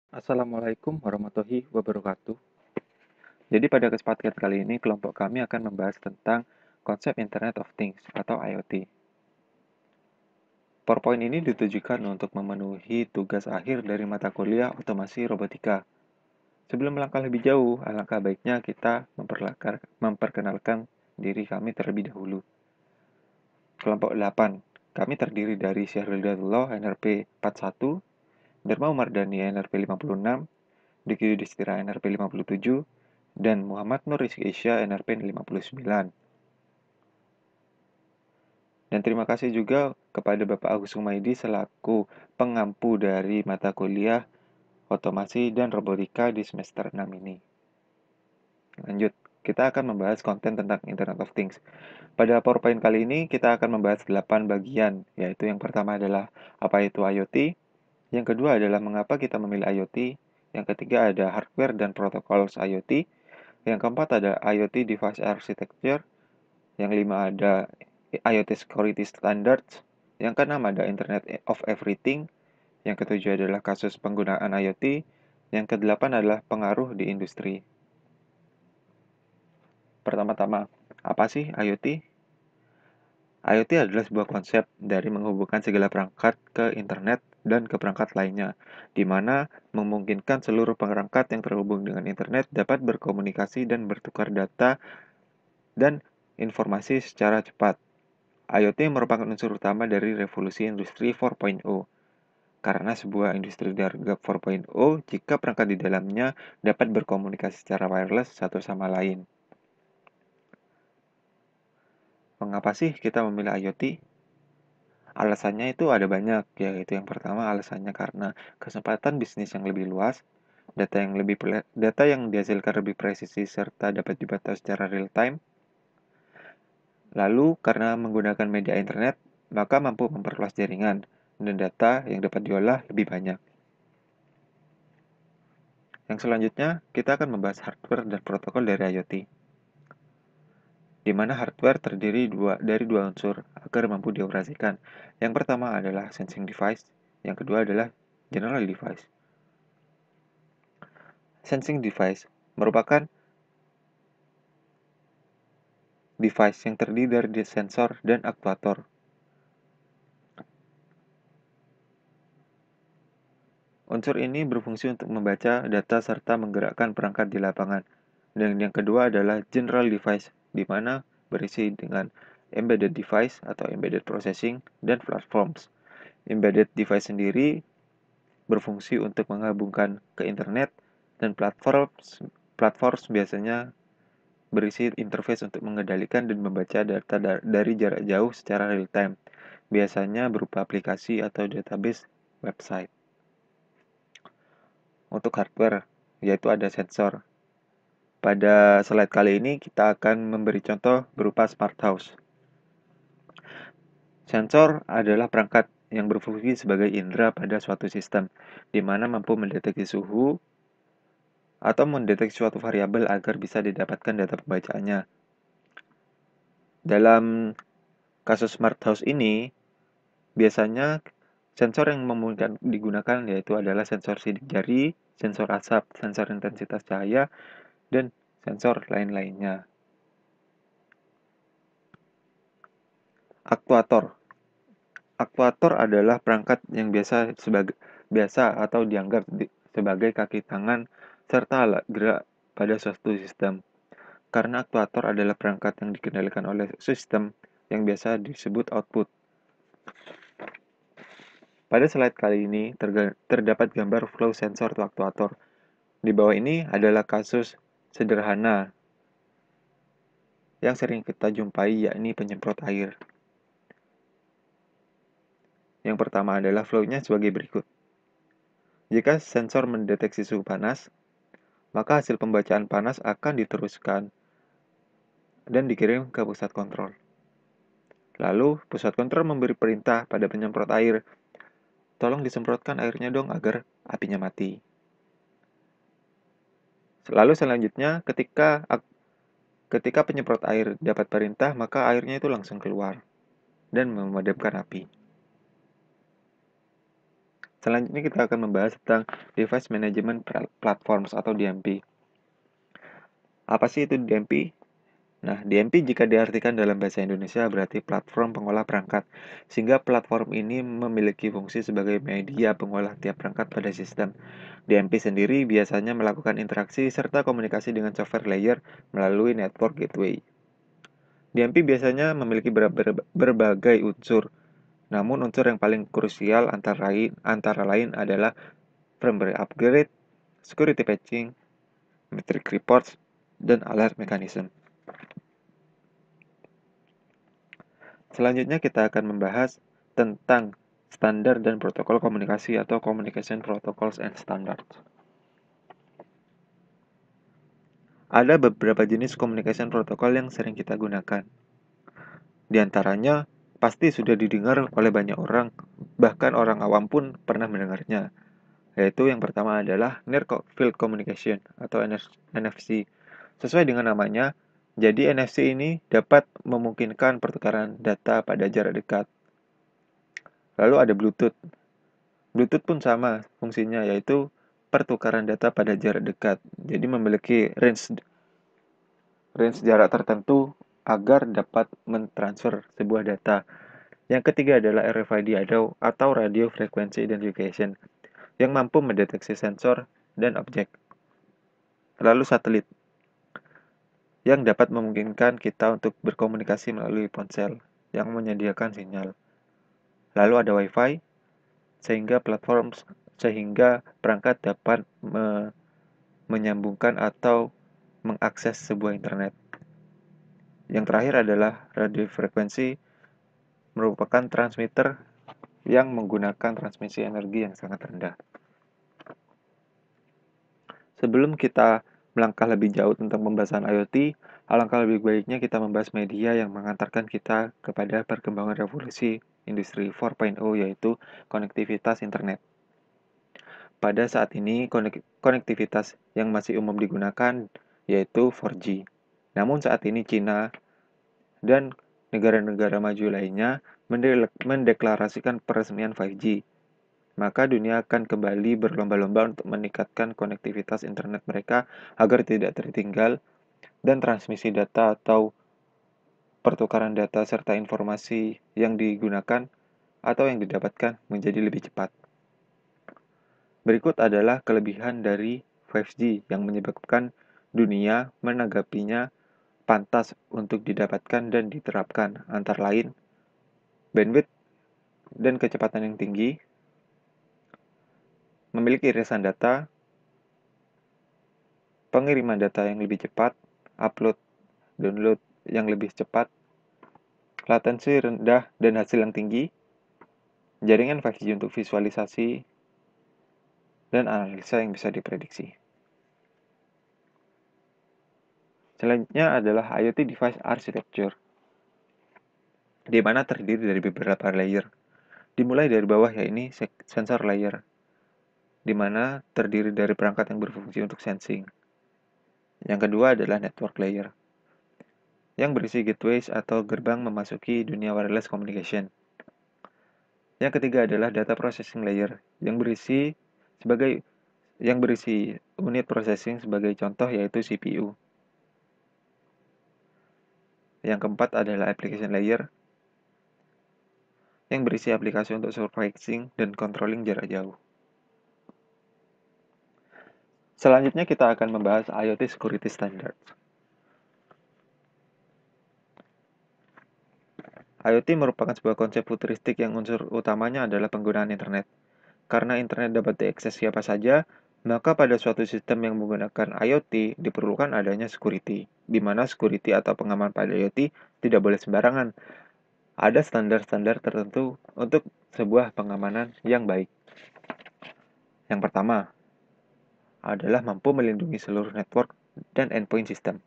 Assalamualaikum warahmatullahi wabarakatuh. Jadi pada kesempatan kali ini kelompok kami akan membahas tentang konsep Internet of Things atau IoT. PowerPoint ini ditujukan untuk memenuhi tugas akhir dari mata kuliah otomasi robotika. Sebelum melangkah lebih jauh, alangkah baiknya kita memperkenalkan diri kami terlebih dahulu. Kelompok 8, kami terdiri dari Syahrul Hidayatullah NRP 41, Dharma Umardani NRP 56, Diki Yudhistira NRP 57, dan Muhammad Nur Rizky Isya NRP 59. Dan terima kasih juga kepada Bapak Agus Humaydi selaku pengampu dari mata kuliah otomasi dan robotika di semester 6 ini. Lanjut, kita akan membahas konten tentang Internet of Things. Pada PowerPoint kali ini kita akan membahas 8 bagian, yaitu yang pertama adalah apa itu IoT, yang kedua adalah mengapa kita memilih IoT, yang ketiga ada hardware dan protokol IoT, yang keempat ada IoT device architecture, yang kelima ada IoT security standards, yang keenam ada Internet of Everything, yang ketujuh adalah kasus penggunaan IoT, yang kedelapan adalah pengaruh di industri. Pertama-tama, apa sih IoT? IoT adalah sebuah konsep dari menghubungkan segala perangkat ke internet dan ke perangkat lainnya, di mana memungkinkan seluruh perangkat yang terhubung dengan internet dapat berkomunikasi dan bertukar data dan informasi secara cepat. IoT merupakan unsur utama dari revolusi industri 4.0, karena sebuah industri dianggap 4.0 jika perangkat di dalamnya dapat berkomunikasi secara wireless satu sama lain. Mengapa sih kita memilih IoT? Alasannya itu ada banyak, yaitu yang pertama alasannya karena kesempatan bisnis yang lebih luas, data yang dihasilkan lebih presisi serta dapat dipantau secara real time. Lalu karena menggunakan media internet, maka mampu memperluas jaringan dan data yang dapat diolah lebih banyak. Yang selanjutnya, kita akan membahas hardware dan protokol dari IoT, di mana hardware terdiri dari dua unsur agar mampu dioperasikan. Yang pertama adalah sensing device, yang kedua adalah general device. Sensing device merupakan device yang terdiri dari sensor dan aktuator. Unsur ini berfungsi untuk membaca data serta menggerakkan perangkat di lapangan. Dan yang kedua adalah general device, di mana berisi dengan embedded device atau embedded processing dan platforms. Embedded device sendiri berfungsi untuk menghubungkan ke internet dan platforms biasanya berisi interface untuk mengendalikan dan membaca data dari jarak jauh secara real time, biasanya berupa aplikasi atau database website. Untuk hardware, yaitu ada sensor. Pada slide kali ini kita akan memberi contoh berupa smart house. Sensor adalah perangkat yang berfungsi sebagai indera pada suatu sistem, di mana mampu mendeteksi suhu atau mendeteksi suatu variabel agar bisa didapatkan data pembacaannya. Dalam kasus smart house ini, biasanya sensor yang memungkinkan digunakan yaitu adalah sensor sidik jari, sensor asap, sensor intensitas cahaya, dan sensor lain-lainnya. Aktuator. Aktuator adalah perangkat yang biasa atau dianggap sebagai kaki tangan serta alat gerak pada suatu sistem. Karena aktuator adalah perangkat yang dikendalikan oleh sistem yang biasa disebut output. Pada slide kali ini terdapat gambar flow sensor atau aktuator. Di bawah ini adalah kasus sederhana yang sering kita jumpai, yakni penyemprot air. Yang pertama adalah flow-nya sebagai berikut. Jika sensor mendeteksi suhu panas, maka hasil pembacaan panas akan diteruskan dan dikirim ke pusat kontrol. Lalu, pusat kontrol memberi perintah pada penyemprot air, tolong disemprotkan airnya dong agar apinya mati. Lalu selanjutnya, ketika penyemprot air dapat perintah, maka airnya itu langsung keluar dan memadamkan api. Selanjutnya kita akan membahas tentang Device Management Platforms atau DMP. Apa sih itu DMP? Nah, DMP jika diartikan dalam bahasa Indonesia berarti platform pengolah perangkat, sehingga platform ini memiliki fungsi sebagai media pengolah tiap perangkat pada sistem. DMP sendiri biasanya melakukan interaksi serta komunikasi dengan software layer melalui network gateway. DMP biasanya memiliki berbagai unsur, namun unsur yang paling krusial antara lain adalah firmware upgrade, security patching, metric reports, dan alert mechanism. Selanjutnya kita akan membahas tentang standar dan protokol komunikasi atau Communication Protocols and Standards. Ada beberapa jenis communication protocol yang sering kita gunakan. Di antaranya, pasti sudah didengar oleh banyak orang, bahkan orang awam pun pernah mendengarnya. Yaitu yang pertama adalah Near Field Communication atau NFC. Sesuai dengan namanya, jadi NFC ini dapat memungkinkan pertukaran data pada jarak dekat. Lalu ada Bluetooth. Bluetooth pun sama fungsinya, yaitu pertukaran data pada jarak dekat. Jadi memiliki range jarak tertentu agar dapat mentransfer sebuah data. Yang ketiga adalah RFID atau Radio Frequency Identification yang mampu mendeteksi sensor dan objek. Lalu satelit yang dapat memungkinkan kita untuk berkomunikasi melalui ponsel yang menyediakan sinyal. Lalu ada Wi-Fi sehingga perangkat dapat menyambungkan atau mengakses sebuah internet. Yang terakhir adalah radio frekuensi, merupakan transmitter yang menggunakan transmisi energi yang sangat rendah. Sebelum kita melangkah lebih jauh tentang pembahasan IoT, alangkah lebih baiknya kita membahas media yang mengantarkan kita kepada perkembangan revolusi industri 4.0, yaitu konektivitas internet. Pada saat ini, konektivitas yang masih umum digunakan yaitu 4G. Namun saat ini China dan negara-negara maju lainnya mendeklarasikan peresmian 5G. Maka dunia akan kembali berlomba-lomba untuk meningkatkan konektivitas internet mereka agar tidak tertinggal dan transmisi data atau pertukaran data serta informasi yang digunakan atau yang didapatkan menjadi lebih cepat. Berikut adalah kelebihan dari 5G yang menyebabkan dunia menanggapinya pantas untuk didapatkan dan diterapkan, antara lain bandwidth dan kecepatan yang tinggi, memiliki irisan data, pengiriman data yang lebih cepat, upload, download yang lebih cepat, latensi rendah dan hasil yang tinggi, jaringan 5G untuk visualisasi, dan analisa yang bisa diprediksi. Selanjutnya adalah IoT Device Architecture, di mana terdiri dari beberapa layer. Dimulai dari bawah, yaitu sensor layer, di mana terdiri dari perangkat yang berfungsi untuk sensing. Yang kedua adalah network layer, yang berisi gateways atau gerbang memasuki dunia wireless communication. Yang ketiga adalah data processing layer, yang berisi unit processing sebagai contoh yaitu CPU. Yang keempat adalah application layer, yang berisi aplikasi untuk supervising dan controlling jarak jauh. Selanjutnya kita akan membahas IoT Security Standards. IoT merupakan sebuah konsep futuristik yang unsur utamanya adalah penggunaan internet. Karena internet dapat diakses siapa saja, maka pada suatu sistem yang menggunakan IoT diperlukan adanya security, di mana security atau pengaman pada IoT tidak boleh sembarangan. Ada standar-standar tertentu untuk sebuah pengamanan yang baik. Yang pertama adalah mampu melindungi seluruh network dan endpoint sistem.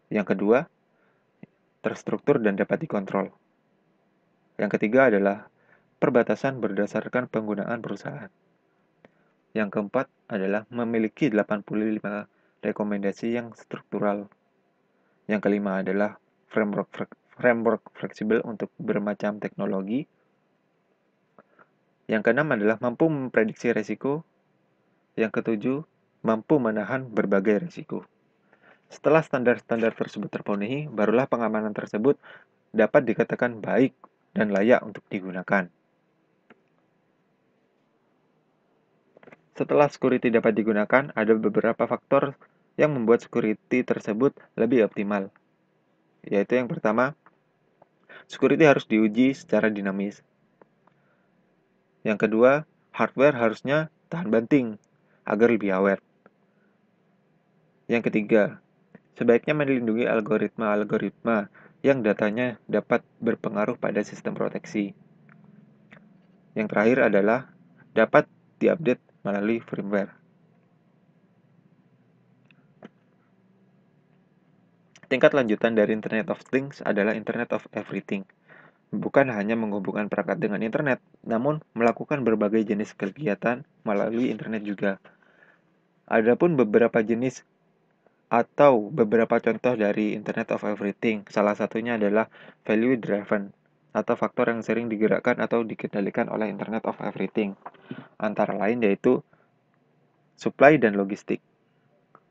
Yang kedua, terstruktur dan dapat dikontrol. Yang ketiga adalah perbatasan berdasarkan penggunaan perusahaan. Yang keempat adalah memiliki 85 rekomendasi yang struktural. Yang kelima adalah framework fleksibel untuk bermacam teknologi. Yang keenam adalah mampu memprediksi resiko. Yang ketujuh, mampu menahan berbagai resiko. Setelah standar-standar tersebut terpenuhi, barulah pengamanan tersebut dapat dikatakan baik dan layak untuk digunakan. Setelah security dapat digunakan, ada beberapa faktor yang membuat security tersebut lebih optimal. Yaitu yang pertama, security harus diuji secara dinamis. Yang kedua, hardware harusnya tahan banting agar lebih awet. Yang ketiga, sebaiknya melindungi algoritma-algoritma yang datanya dapat berpengaruh pada sistem proteksi. Yang terakhir adalah dapat diupdate melalui firmware. Tingkat lanjutan dari Internet of Things adalah Internet of Everything. Bukan hanya menghubungkan perangkat dengan internet, namun melakukan berbagai jenis kegiatan melalui internet juga. Adapun beberapa jenis atau beberapa contoh dari Internet of Everything, salah satunya adalah value driven atau faktor yang sering digerakkan atau dikendalikan oleh Internet of Everything. Antara lain yaitu supply dan logistik,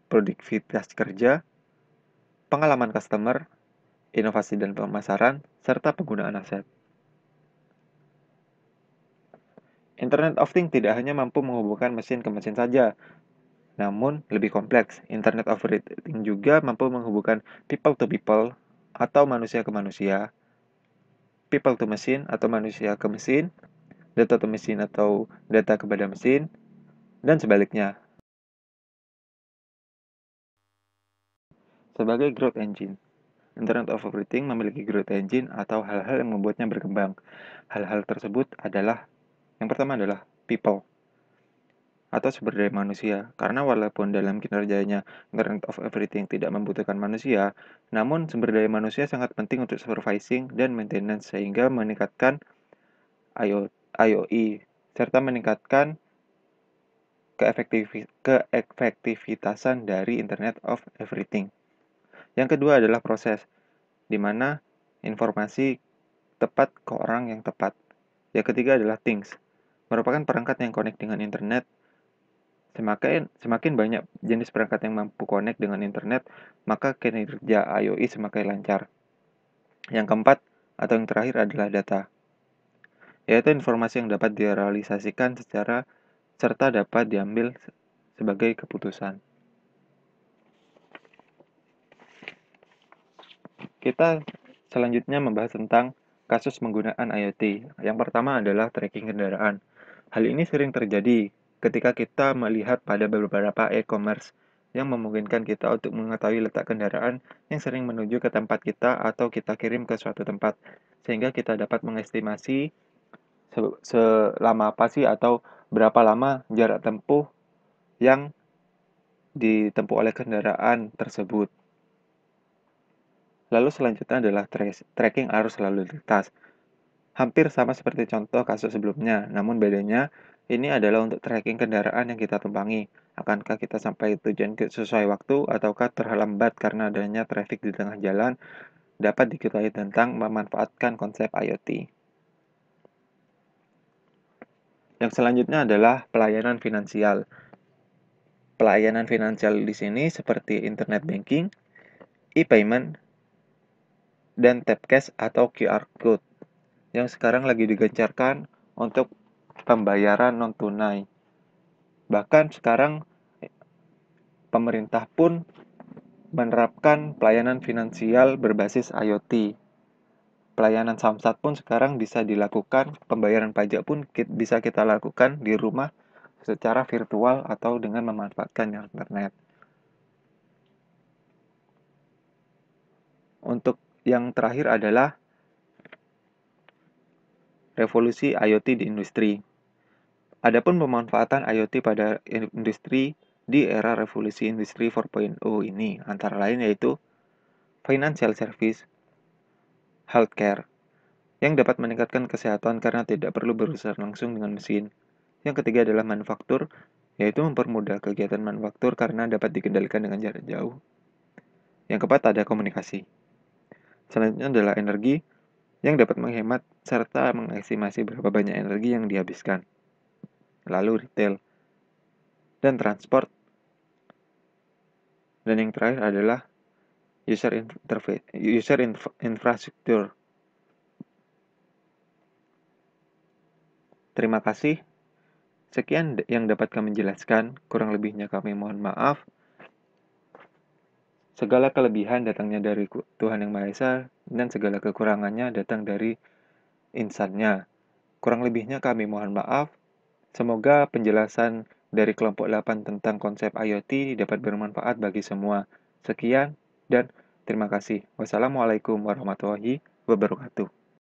produktivitas kerja, pengalaman customer, inovasi dan pemasaran, serta penggunaan aset. Internet of Things tidak hanya mampu menghubungkan mesin ke mesin saja, namun lebih kompleks. Internet of Everything juga mampu menghubungkan people to people atau manusia ke manusia, people to machine atau manusia ke mesin, data to machine atau data kepada mesin, dan sebaliknya. Sebagai growth engine, Internet of Everything memiliki growth engine atau hal-hal yang membuatnya berkembang. Hal-hal tersebut adalah, yang pertama adalah people atau sumber daya manusia. Karena walaupun dalam kinerjanya Internet of Everything tidak membutuhkan manusia, namun sumber daya manusia sangat penting untuk supervising dan maintenance sehingga meningkatkan IOE serta meningkatkan keefektivitasan dari Internet of Everything. Yang kedua adalah proses, di mana informasi tepat ke orang yang tepat. Yang ketiga adalah things, merupakan perangkat yang connect dengan internet. Semakin banyak jenis perangkat yang mampu connect dengan internet, maka kinerja IoE semakin lancar. Yang keempat, atau yang terakhir adalah data, yaitu informasi yang dapat direalisasikan secara serta dapat diambil sebagai keputusan. Kita selanjutnya membahas tentang kasus penggunaan IoT. Yang pertama adalah tracking kendaraan. Hal ini sering terjadi ketika kita melihat pada beberapa e-commerce yang memungkinkan kita untuk mengetahui letak kendaraan yang sering menuju ke tempat kita atau kita kirim ke suatu tempat, sehingga kita dapat mengestimasi selama apa sih atau berapa lama jarak tempuh yang ditempuh oleh kendaraan tersebut. Lalu selanjutnya adalah tracking arus lalu lintas. Hampir sama seperti contoh kasus sebelumnya, namun bedanya ini adalah untuk tracking kendaraan yang kita tumpangi. Akankah kita sampai tujuan sesuai waktu ataukah terhambat karena adanya traffic di tengah jalan, dapat diketahui tentang memanfaatkan konsep IoT. Yang selanjutnya adalah pelayanan finansial. Pelayanan finansial di sini seperti internet banking, e-payment, dan tap cash atau QR code yang sekarang lagi digencarkan untuk pembayaran non-tunai. Bahkan sekarang pemerintah pun menerapkan pelayanan finansial berbasis IoT. Pelayanan Samsat pun sekarang bisa dilakukan, pembayaran pajak pun bisa kita lakukan di rumah secara virtual atau dengan memanfaatkan internet. Untuk yang terakhir adalah revolusi IoT di industri. Adapun pemanfaatan IoT pada industri di era revolusi industri 4.0 ini antara lain yaitu financial service, healthcare, yang dapat meningkatkan kesehatan karena tidak perlu berurusan langsung dengan mesin. Yang ketiga adalah manufaktur, yaitu mempermudah kegiatan manufaktur karena dapat dikendalikan dengan jarak jauh. Yang keempat ada komunikasi. Selanjutnya adalah energi, yang dapat menghemat serta mengestimasi berapa banyak energi yang dihabiskan. Lalu retail dan transport. Dan yang terakhir adalah infrastructure. Terima kasih. Sekian yang dapat kami jelaskan, kurang lebihnya kami mohon maaf. Segala kelebihan datangnya dari Tuhan Yang Maha Esa, dan segala kekurangannya datang dari insannya. Kurang lebihnya kami mohon maaf. Semoga penjelasan dari kelompok 8 tentang konsep IoT dapat bermanfaat bagi semua. Sekian dan terima kasih. Wassalamualaikum warahmatullahi wabarakatuh.